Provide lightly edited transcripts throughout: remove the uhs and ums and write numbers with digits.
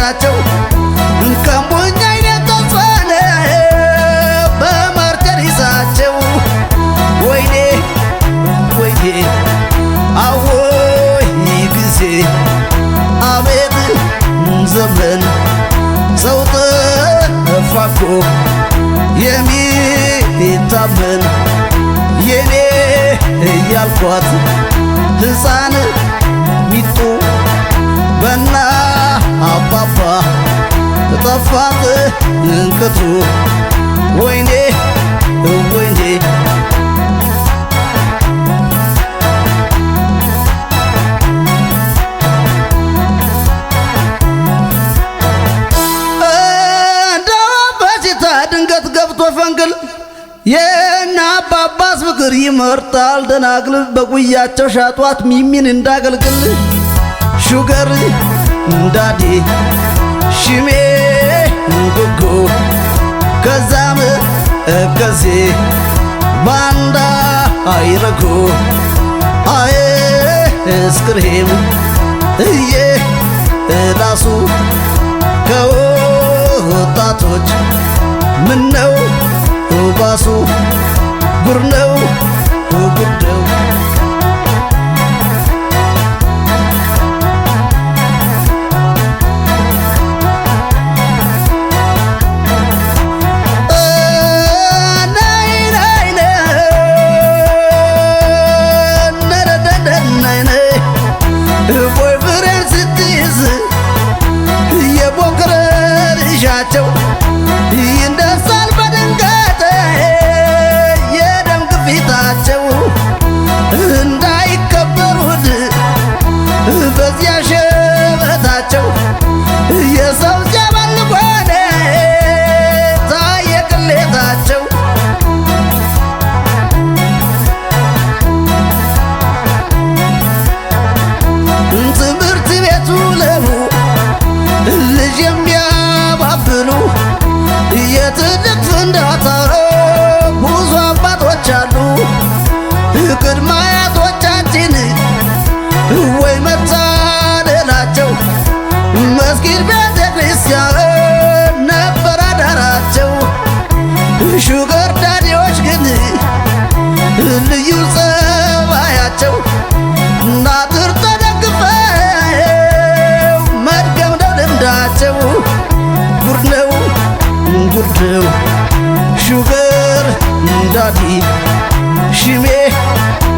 ቤታቸው ከሞኝ አይነት ተስፋነ በመርጨሪሳቸው ወይኔ ወይኔ አወይ ጊዜ አቤት ዘመን ሰው ጠፋ እኮ የሚታመን የኔ እያልኳት ሕፃን ሚጡ በና አባባ ጠፋት እንቅቱ ወይኔ ወይኔ ድንገት ገብቶ ፈንቅል የና አባባስ ፍቅር ይመርጣል ደናግል በጉያቸው ሻጧት ሚሚን እንዳገልግል ሹገር እንዳዲ ሽሜ ጉጉ ከዛም ከዜ ባንዳ አይረጉ አይ እስክሬም እየ ላሱ ከወጣቶች ምነው ባሱ ጉር ነው ጉርደው ቦይ ፍሬን ስትይዝ የቦክረ ልጃቸው ይንደሳል በድንገት የደም ግፊታቸው እንዳይከበሩት በዚያ ሸበታቸው የሰው ሲያባልጓነ ታየቅሌታቸው ትምህርት ቤቱ ለሙ ልጅ የሚያባብሉ የትልቅ ፍንዳታ ብዙ አባቶች አሉ ቅድመ አያቶቻችን ወይ መታደላቸው መስጊድ ቤተ ክርስቲያን ነበር አዳራቸው ሹገር ዳዲዎች ግን ልዩ ጸባያቸው እናጥር ተደግፈው መድገም ነው ልምዳቸው ጉድ ነው ጉድ ነው ሹገር እንዳዲ ሽሜ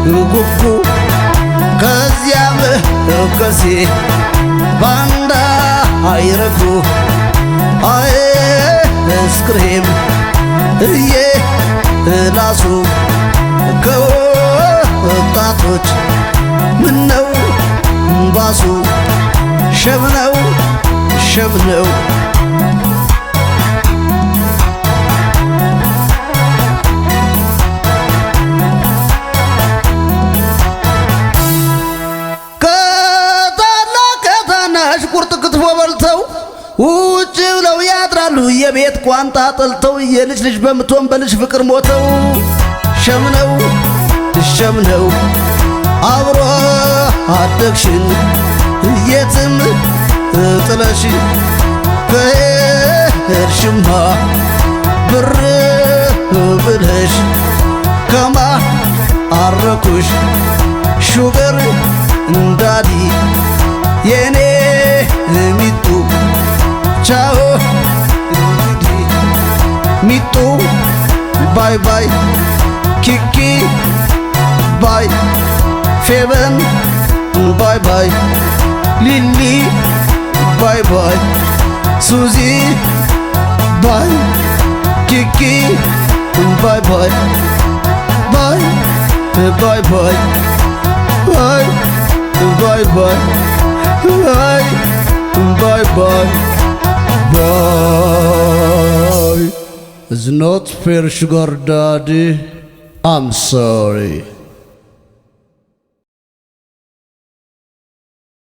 ጉጉ ከዚያም ከዜ ባንዳ አይረጉ አይ እስክሬም እየ ላሱ ከወጣቶች ምነው ባሱ ሸብነው ሸብነው ቁርጥ ክትፎ በልተው ውጭ ብለው ያድራሉ የቤት ቋንጣ ጠልተው የልጅ ልጅ በምትሆን በልጅ ፍቅር ሞተው ሸምነው ሸምነው አብሮ አደግሽን የትም ጥለሽ ከሄድሽማ ብር ብለሽ ከማ አረኩሽ ሹገር እንዳዲ የኔ ሚጡ ቻው ሚጡ ባይ ባይ ኪኪ ባይ ፌበን ባይ ባይ ሊሊ ባይ ባይ ሱዚ ባይ ኪኪ ባይ ባይ ባይ ባይ ባይ ባይ ባይ ባይ Bye, bye, bye, bye. It's not fair, sugar daddy. I'm sorry.